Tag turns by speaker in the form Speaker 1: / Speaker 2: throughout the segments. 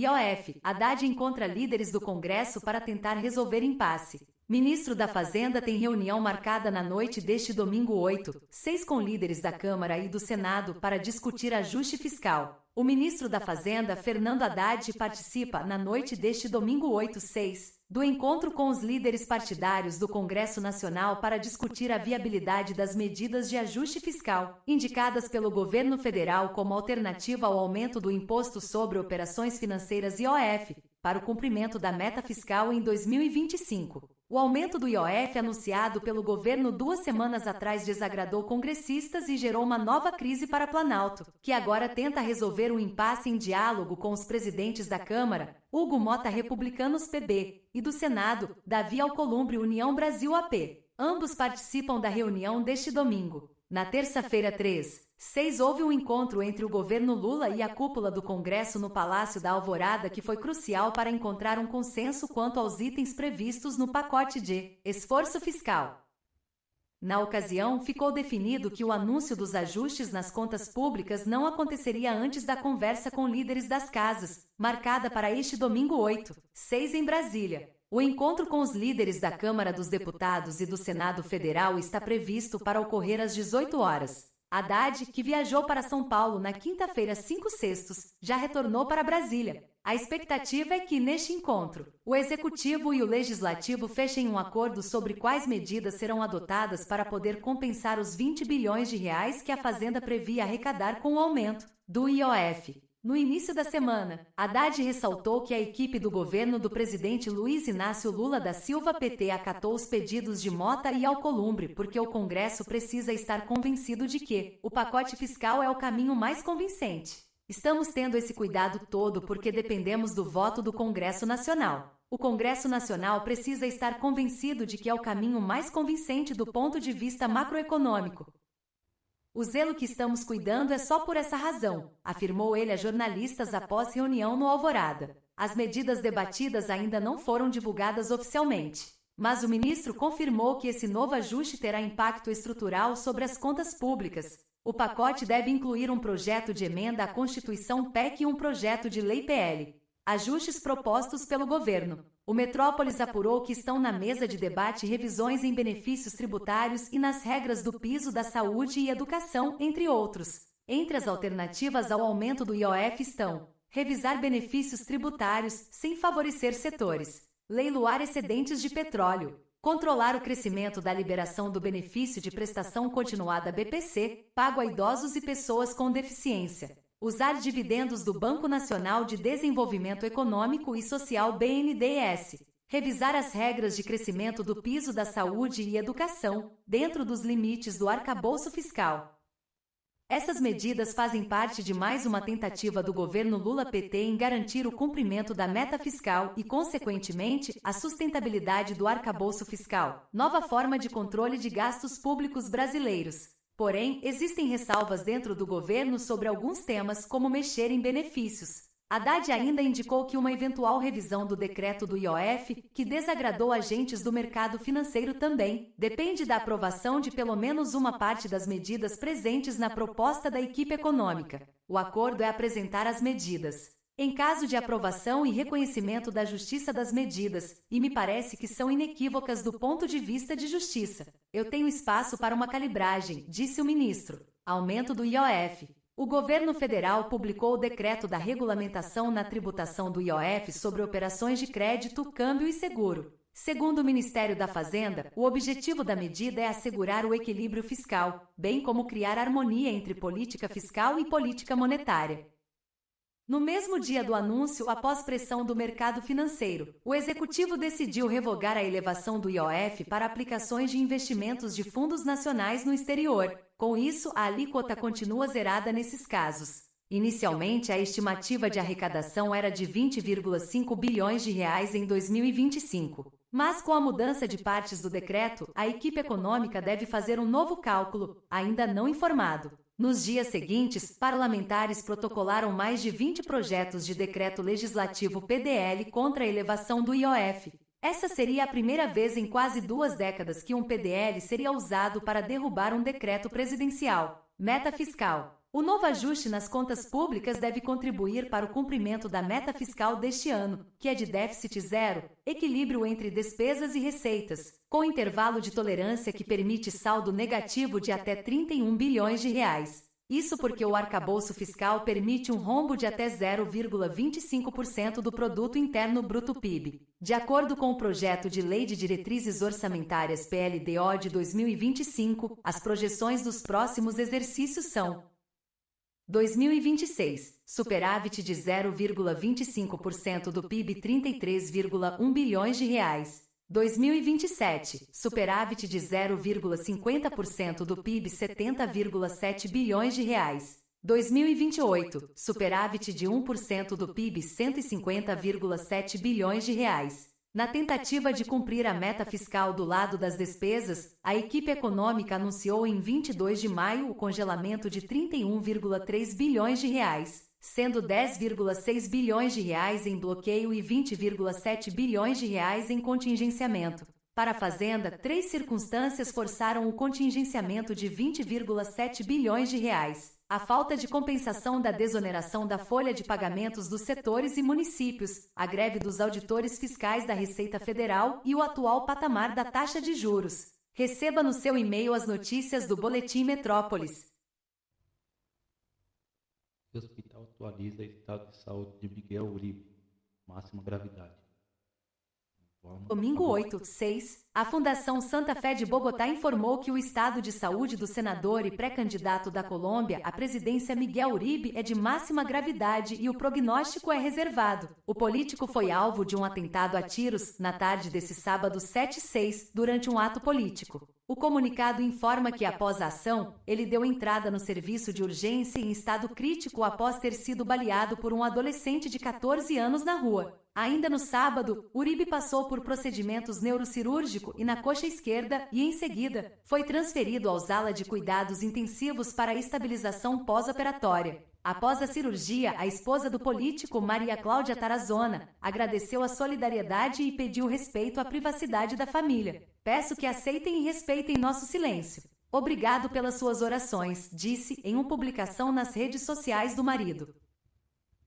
Speaker 1: IOF, Haddad encontra líderes do Congresso para tentar resolver impasse. Ministro da Fazenda tem reunião marcada na noite deste domingo 8/6 com líderes da Câmara e do Senado para discutir ajuste fiscal. O ministro da Fazenda, Fernando Haddad, participa na noite deste domingo 8/6 do encontro com os líderes partidários do Congresso Nacional para discutir a viabilidade das medidas de ajuste fiscal, indicadas pelo governo federal como alternativa ao aumento do Imposto sobre Operações Financeiras IOF, para o cumprimento da meta fiscal em 2025. O aumento do IOF anunciado pelo governo 2 semanas atrás desagradou congressistas e gerou uma nova crise para Planalto, que agora tenta resolver o impasse em diálogo com os presidentes da Câmara, Hugo Mota Republicanos PB, e do Senado, Davi Alcolumbre União Brasil AP. Ambos participam da reunião deste domingo. Na terça-feira 3/6 houve um encontro entre o governo Lula e a cúpula do Congresso no Palácio da Alvorada que foi crucial para encontrar um consenso quanto aos itens previstos no pacote de esforço fiscal. Na ocasião, ficou definido que o anúncio dos ajustes nas contas públicas não aconteceria antes da conversa com líderes das casas, marcada para este domingo 8/6 em Brasília. O encontro com os líderes da Câmara dos Deputados e do Senado Federal está previsto para ocorrer às 18 horas. Haddad, que viajou para São Paulo na quinta-feira 5/6, já retornou para Brasília. A expectativa é que, neste encontro, o Executivo e o Legislativo fechem um acordo sobre quais medidas serão adotadas para poder compensar os 20 bilhões de reais que a Fazenda previa arrecadar com o aumento do IOF. No início da semana, Haddad ressaltou que a equipe do governo do presidente Luiz Inácio Lula da Silva PT acatou os pedidos de Mota e Alcolumbre porque o Congresso precisa estar convencido de que o pacote fiscal é o caminho mais convincente. Estamos tendo esse cuidado todo porque dependemos do voto do Congresso Nacional. O Congresso Nacional precisa estar convencido de que é o caminho mais convincente do ponto de vista macroeconômico. O zelo que estamos cuidando é só por essa razão, afirmou ele a jornalistas após reunião no Alvorada. As medidas debatidas ainda não foram divulgadas oficialmente, mas o ministro confirmou que esse novo ajuste terá impacto estrutural sobre as contas públicas. O pacote deve incluir um projeto de emenda à Constituição PEC e um projeto de lei PL. Ajustes propostos pelo governo. O Metrópolis apurou que estão na mesa de debate revisões em benefícios tributários e nas regras do piso da saúde e educação, entre outros. Entre as alternativas ao aumento do IOF estão: revisar benefícios tributários sem favorecer setores, leiloar excedentes de petróleo, controlar o crescimento da liberação do benefício de prestação continuada BPC, pago a idosos e pessoas com deficiência. Usar dividendos do Banco Nacional de Desenvolvimento Econômico e Social BNDES. Revisar as regras de crescimento do piso da saúde e educação, dentro dos limites do arcabouço fiscal. Essas medidas fazem parte de mais uma tentativa do governo Lula-PT em garantir o cumprimento da meta fiscal e, consequentemente, a sustentabilidade do arcabouço fiscal, nova forma de controle de gastos públicos brasileiros. Porém, existem ressalvas dentro do governo sobre alguns temas como mexer em benefícios. Haddad ainda indicou que uma eventual revisão do decreto do IOF, que desagradou agentes do mercado financeiro também, depende da aprovação de pelo menos uma parte das medidas presentes na proposta da equipe econômica. O acordo é apresentar as medidas em caso de aprovação e reconhecimento da justiça das medidas, e me parece que são inequívocas do ponto de vista de justiça. Eu tenho espaço para uma calibragem, disse o ministro. Aumento do IOF. O governo federal publicou o decreto da regulamentação na tributação do IOF sobre operações de crédito, câmbio e seguro. Segundo o Ministério da Fazenda, o objetivo da medida é assegurar o equilíbrio fiscal, bem como criar harmonia entre política fiscal e política monetária. No mesmo dia do anúncio, após pressão do mercado financeiro, o Executivo decidiu revogar a elevação do IOF para aplicações de investimentos de fundos nacionais no exterior. Com isso, a alíquota continua zerada nesses casos. Inicialmente, a estimativa de arrecadação era de 20,5 bilhões de reais em 2025. Mas com a mudança de partes do decreto, a equipe econômica deve fazer um novo cálculo, ainda não informado. Nos dias seguintes, parlamentares protocolaram mais de 20 projetos de decreto legislativo PDL contra a elevação do IOF. Essa seria a primeira vez em quase 2 décadas que um PDL seria usado para derrubar um decreto presidencial. Meta fiscal. O novo ajuste nas contas públicas deve contribuir para o cumprimento da meta fiscal deste ano, que é de déficit zero, equilíbrio entre despesas e receitas, com intervalo de tolerância que permite saldo negativo de até 31 bilhões de reais. Isso porque o arcabouço fiscal permite um rombo de até 0,25% do Produto Interno Bruto PIB. De acordo com o projeto de Lei de Diretrizes Orçamentárias PLDO de 2025, as projeções dos próximos exercícios são: 2026, superávit de 0,25% do PIB, 33,1 bilhões de reais. 2027, superávit de 0,50% do PIB, 70,7 bilhões de reais. 2028, superávit de 1% do PIB, 150,7 bilhões de reais. Na tentativa de cumprir a meta fiscal do lado das despesas, a equipe econômica anunciou em 22 de maio o congelamento de 31,3 bilhões de reais, sendo 10,6 bilhões de reais em bloqueio e 20,7 bilhões de reais em contingenciamento. Para a Fazenda, 3 circunstâncias forçaram o contingenciamento de 20,7 bilhões de reais: a falta de compensação da desoneração da folha de pagamentos dos setores e municípios, a greve dos auditores fiscais da Receita Federal e o atual patamar da taxa de juros. Receba no seu e-mail as notícias do Boletim Metrópolis.
Speaker 2: O hospital atualiza estado de saúde de Miguel Uribe, máxima gravidade.
Speaker 1: Domingo 8/6, a Fundação Santa Fé de Bogotá informou que o estado de saúde do senador e pré-candidato da Colômbia à presidência Miguel Uribe é de máxima gravidade e o prognóstico é reservado. O político foi alvo de um atentado a tiros na tarde desse sábado 7/6, durante um ato político. O comunicado informa que, após a ação, ele deu entrada no serviço de urgência em estado crítico após ter sido baleado por um adolescente de 14 anos na rua. Ainda no sábado, Uribe passou por procedimentos neurocirúrgico e na coxa esquerda e, em seguida, foi transferido ao ala de cuidados intensivos para estabilização pós-operatória. Após a cirurgia, a esposa do político, Maria Cláudia Tarazona, agradeceu a solidariedade e pediu respeito à privacidade da família. Peço que aceitem e respeitem nosso silêncio. Obrigado pelas suas orações, disse em uma publicação nas redes sociais do marido.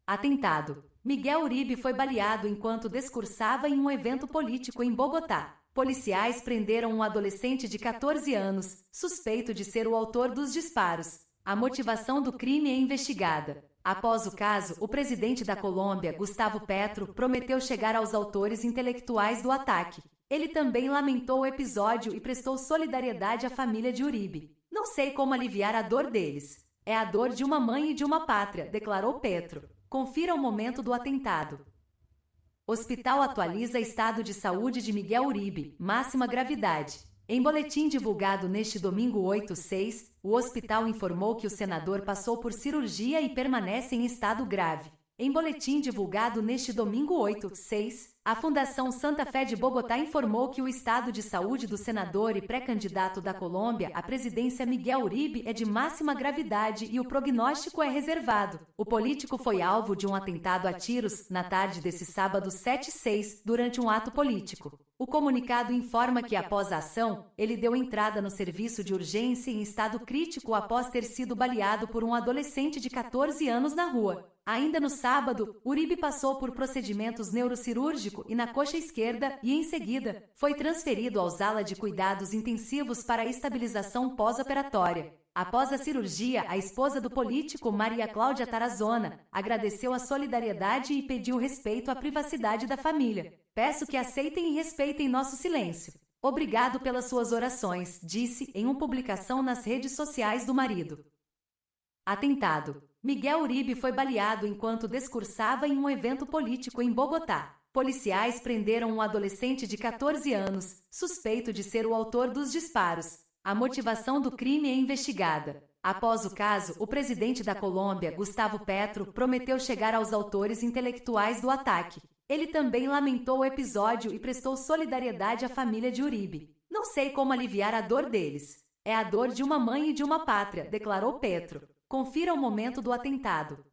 Speaker 1: Atentado. Miguel Uribe foi baleado enquanto discursava em um evento político em Bogotá. Policiais prenderam um adolescente de 14 anos, suspeito de ser o autor dos disparos. A motivação do crime é investigada. Após o caso, o presidente da Colômbia, Gustavo Petro, prometeu chegar aos autores intelectuais do ataque. Ele também lamentou o episódio e prestou solidariedade à família de Uribe. Não sei como aliviar a dor deles. É a dor de uma mãe e de uma pátria, declarou Petro. Confira o momento do atentado. Hospital atualiza estado de saúde de Miguel Uribe, máxima gravidade. Em boletim divulgado neste domingo 8/6, o hospital informou que o senador passou por cirurgia e permanece em estado grave. Em boletim divulgado neste domingo 8/6, a Fundação Santa Fé de Bogotá informou que o estado de saúde do senador e pré-candidato da Colômbia à presidência Miguel Uribe é de máxima gravidade e o prognóstico é reservado. O político foi alvo de um atentado a tiros na tarde desse sábado 7/6, durante um ato político. O comunicado informa que, após a ação, ele deu entrada no serviço de urgência em estado crítico após ter sido baleado por um adolescente de 14 anos na rua. Ainda no sábado, Uribe passou por procedimentos neurocirúrgico e na coxa esquerda e, em seguida, foi transferido ao ala de cuidados intensivos para estabilização pós-operatória. Após a cirurgia, a esposa do político, Maria Cláudia Tarazona, agradeceu a solidariedade e pediu respeito à privacidade da família. Peço que aceitem e respeitem nosso silêncio. Obrigado pelas suas orações, disse em uma publicação nas redes sociais do marido. Atentado. Miguel Uribe foi baleado enquanto discursava em um evento político em Bogotá. Policiais prenderam um adolescente de 14 anos, suspeito de ser o autor dos disparos. A motivação do crime é investigada. Após o caso, o presidente da Colômbia, Gustavo Petro, prometeu chegar aos autores intelectuais do ataque. Ele também lamentou o episódio e prestou solidariedade à família de Uribe. Não sei como aliviar a dor deles. É a dor de uma mãe e de uma pátria, declarou Petro. Confira o momento do atentado.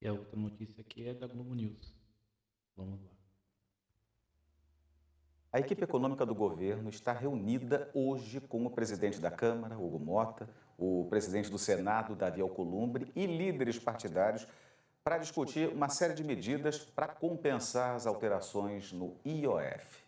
Speaker 2: E a outra notícia aqui é da Globo News. Vamos lá.
Speaker 3: A equipe econômica do governo está reunida hoje com o presidente da Câmara, Hugo Mota, o presidente do Senado, Davi Alcolumbre, e líderes partidários para discutir uma série de medidas para compensar as alterações no IOF.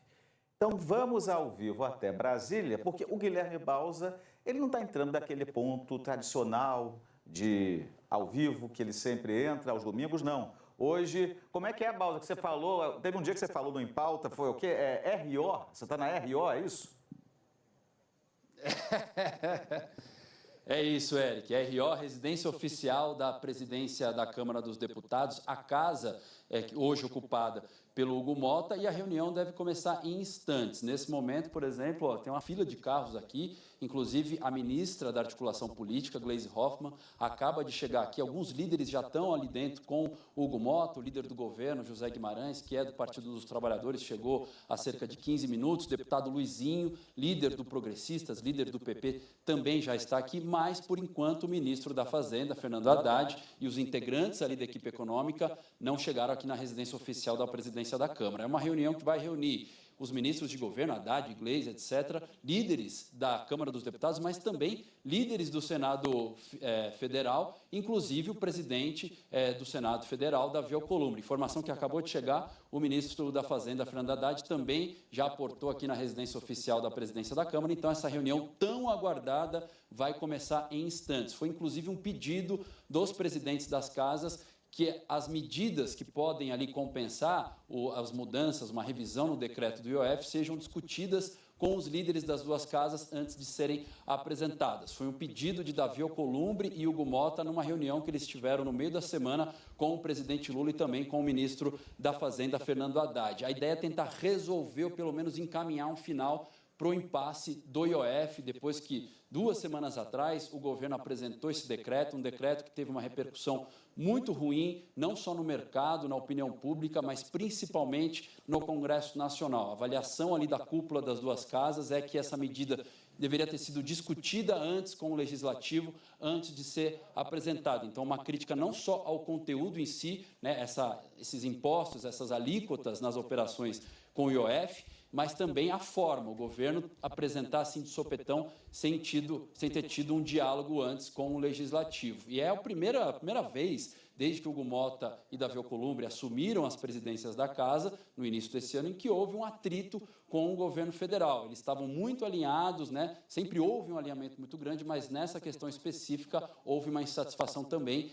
Speaker 3: Então vamos ao vivo até Brasília, porque o Guilherme Bausa, ele não está entrando daquele ponto tradicional de ao vivo que ele sempre entra aos domingos, não. Hoje, como é que é, Bausa, que você falou? Teve um dia que você falou no Em Pauta, foi o quê? É RO? Você está na RO, é isso?
Speaker 4: É isso, Eric. RO, residência oficial da presidência da Câmara dos Deputados. A casa é hoje ocupada pelo Hugo Mota e a reunião deve começar em instantes. Nesse momento, por exemplo, tem uma fila de carros aqui, inclusive a ministra da Articulação Política, Gleisi Hoffmann, acaba de chegar aqui. Alguns líderes já estão ali dentro com o Hugo Mota, o líder do governo, José Guimarães, que é do Partido dos Trabalhadores, chegou há cerca de 15 minutos. O deputado Luizinho, líder do Progressistas, líder do PP, também já está aqui, mas, por enquanto, o ministro da Fazenda, Fernando Haddad, e os integrantes ali da equipe econômica não chegaram aqui na residência oficial da presidência da Câmara. É uma reunião que vai reunir os ministros de governo, Haddad, Gleisi, etc., líderes da Câmara dos Deputados, mas também líderes do Senado Federal, inclusive o presidente do Senado Federal, Davi Alcolumbre. Informação que acabou de chegar, o ministro da Fazenda, Fernando Haddad, também já aportou aqui na residência oficial da presidência da Câmara. Então, essa reunião tão aguardada vai começar em instantes. Foi, inclusive, um pedido dos presidentes das casas que as medidas que podem ali compensar as mudanças, uma revisão no decreto do IOF, sejam discutidas com os líderes das duas casas antes de serem apresentadas. Foi um pedido de Davi Alcolumbre e Hugo Mota numa reunião que eles tiveram no meio da semana com o presidente Lula e também com o ministro da Fazenda, Fernando Haddad. A ideia é tentar resolver ou pelo menos encaminhar um final para o impasse do IOF, depois que 2 semanas atrás o governo apresentou esse decreto, um decreto que teve uma repercussão muito ruim, não só no mercado, na opinião pública, mas principalmente no Congresso Nacional. A avaliação ali da cúpula das duas casas é que essa medida deveria ter sido discutida antes com o Legislativo, antes de ser apresentada. Então, uma crítica não só ao conteúdo em si, né, esses impostos, essas alíquotas nas operações com o IOF, mas também a forma, o governo apresentar assim de sopetão sem ter tido um diálogo antes com o Legislativo. E é a primeira vez, desde que Hugo Mota e Davi Alcolumbre assumiram as presidências da casa, no início desse ano, em que houve um atrito com o governo federal. Eles estavam muito alinhados, né? Sempre houve um alinhamento muito grande, mas nessa questão específica houve uma insatisfação também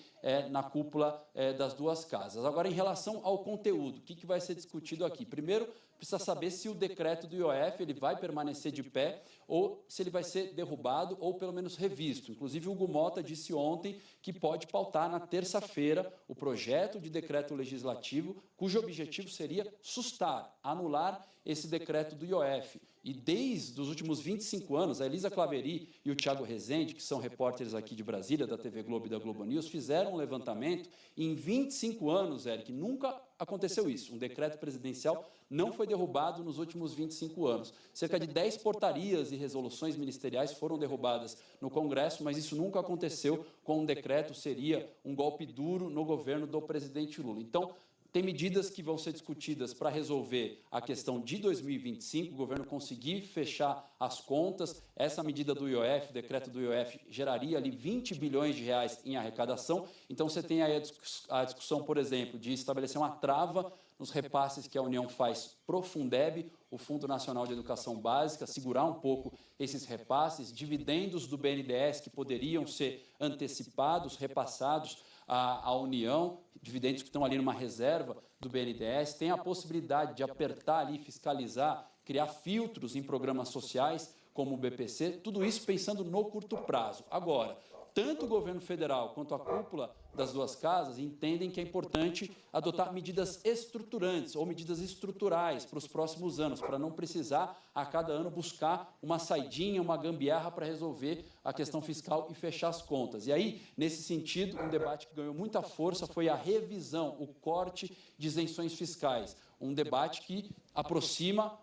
Speaker 4: na cúpula das duas casas. Agora, em relação ao conteúdo, o que vai ser discutido aqui? Primeiro, precisa saber se o decreto do IOF ele vai permanecer de pé ou se ele vai ser derrubado ou pelo menos revisto. Inclusive, o Hugo Mota disse ontem que pode pautar na terça-feira o projeto de decreto legislativo cujo objetivo seria sustar, anular esse decreto do IOF. E desde os últimos 25 anos, a Elisa Claveri e o Thiago Rezende, que são repórteres aqui de Brasília, da TV Globo e da Globo News, fizeram um levantamento e em 25 anos, Eric, nunca aconteceu isso. Um decreto presidencial não foi derrubado nos últimos 25 anos. Cerca de 10 portarias e resoluções ministeriais foram derrubadas no Congresso, mas isso nunca aconteceu com um decreto, seria um golpe duro no governo do presidente Lula. Então, tem medidas que vão ser discutidas para resolver a questão de 2025, o governo conseguir fechar as contas. Essa medida do IOF, o decreto do IOF, geraria ali 20 bilhões de reais em arrecadação. Então, você tem aí a discussão, por exemplo, de estabelecer uma trava nos repasses que a União faz para o Fundeb, o Fundo Nacional de Educação Básica, segurar um pouco esses repasses, dividendos do BNDES que poderiam ser antecipados, repassados à União, dividendos que estão ali numa reserva do BNDES, tem a possibilidade de apertar ali, fiscalizar, criar filtros em programas sociais, como o BPC, tudo isso pensando no curto prazo. Agora, tanto o governo federal quanto a cúpula das duas casas entendem que é importante adotar medidas estruturantes ou medidas estruturais para os próximos anos, para não precisar, a cada ano, buscar uma saidinha, uma gambiarra para resolver a questão fiscal e fechar as contas. E aí, nesse sentido, um debate que ganhou muita força foi a revisão, o corte de isenções fiscais. Um debate que aproxima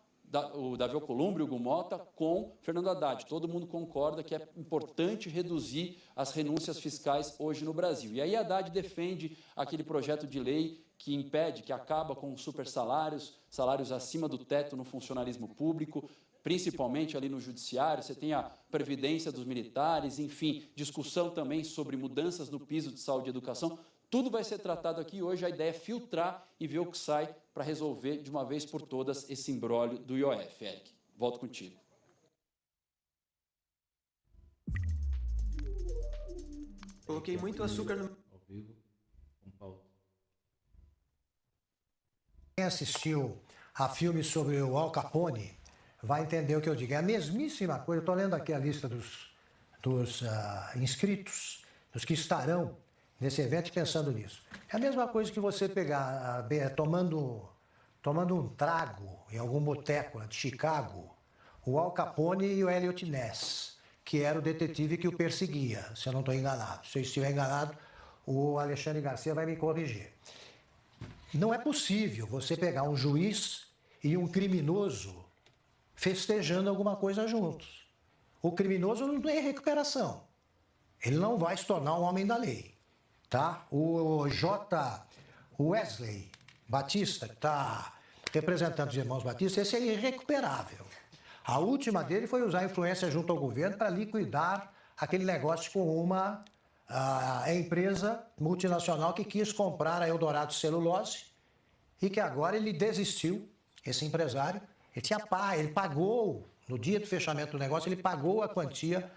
Speaker 4: o Davi Alcolumbre, o Hugo Motta, com Fernando Haddad. Todo mundo concorda que é importante reduzir as renúncias fiscais hoje no Brasil. E aí Haddad defende aquele projeto de lei que impede, que acaba com os supersalários, salários acima do teto no funcionalismo público, principalmente ali no judiciário. Você tem a previdência dos militares, enfim, discussão também sobre mudanças no piso de saúde e educação. Tudo vai ser tratado aqui hoje. A ideia é filtrar e ver o que sai para resolver de uma vez por todas esse imbróglio do IOF. Eric, volto contigo.
Speaker 5: Coloquei muito açúcar no...
Speaker 2: Ao vivo, com Paulo.
Speaker 6: Quem assistiu a filme sobre o Al Capone vai entender o que eu digo. É a mesmíssima coisa. Eu estou lendo aqui a lista dos inscritos, dos que estarão nesse evento, pensando nisso. É a mesma coisa que você pegar, tomando um trago em algum boteco de Chicago, o Al Capone e o Elliot Ness, que era o detetive que o perseguia, se eu não estou enganado. Se eu estiver enganado, o Alexandre Garcia vai me corrigir. Não é possível você pegar um juiz e um criminoso festejando alguma coisa juntos. O criminoso não tem recuperação. Ele não vai se tornar um homem da lei. Tá? O Wesley Batista, que está representando os irmãos Batista, esse é irrecuperável. A última dele foi usar a influência junto ao governo para liquidar aquele negócio com uma empresa multinacional que quis comprar a Eldorado Celulose e que agora ele desistiu, esse empresário. Ele pagou, no dia do fechamento do negócio, ele pagou a quantia.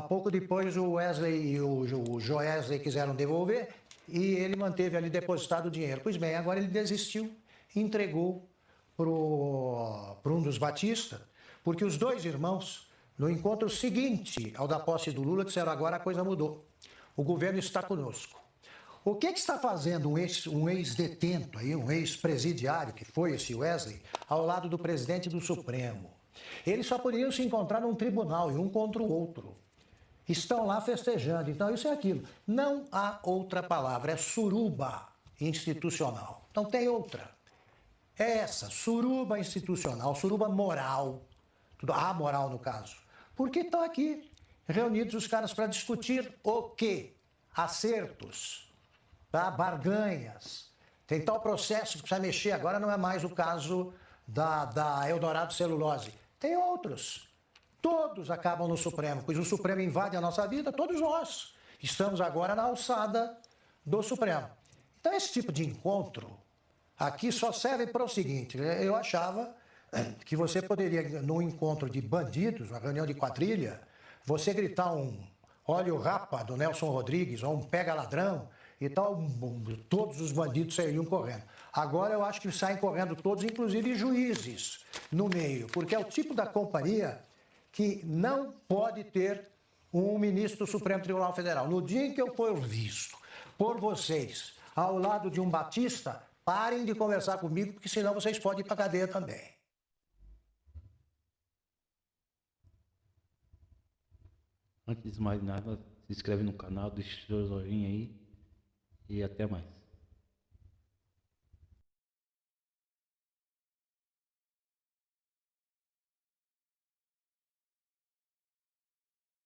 Speaker 6: Pouco depois o Wesley e o Joesley quiseram devolver e ele manteve ali depositado o dinheiro. Pois bem, agora ele desistiu e entregou para um dos Batista, porque os dois irmãos, no encontro seguinte ao da posse do Lula, disseram: agora a coisa mudou. O governo está conosco. O que está fazendo um ex-detento, um ex-presidiário, que foi esse Wesley, ao lado do presidente do Supremo? Eles só poderiam se encontrar num tribunal, e um contra o outro. Estão lá festejando. Então, isso é aquilo. Não há outra palavra. É suruba institucional. Não tem outra. É essa, suruba institucional, suruba moral. Tudo amoral, no caso. Porque estão aqui reunidos os caras para discutir o quê? Acertos, tá? Barganhas. Tem tal processo que precisa mexer. Agora não é mais o caso da Eldorado Celulose. Tem outros. Todos acabam no Supremo, pois o Supremo invade a nossa vida, todos nós. Estamos agora na alçada do Supremo. Então, esse tipo de encontro aqui só serve para o seguinte: eu achava que você poderia, num encontro de bandidos, uma reunião de quadrilha, você gritar um "olha o rapa" do Nelson Rodrigues, ou um "pega ladrão", e tal, todos os bandidos sairiam correndo. Agora eu acho que saem correndo todos, inclusive juízes, no meio, porque é o tipo da companhia que não pode ter um ministro do Supremo Tribunal Federal. No dia em que eu for visto por vocês ao lado de um Batista, parem de conversar comigo, porque senão vocês podem ir para a cadeia também.
Speaker 2: Antes de mais nada, se inscreve no canal, deixa o seu joinha aí e até mais.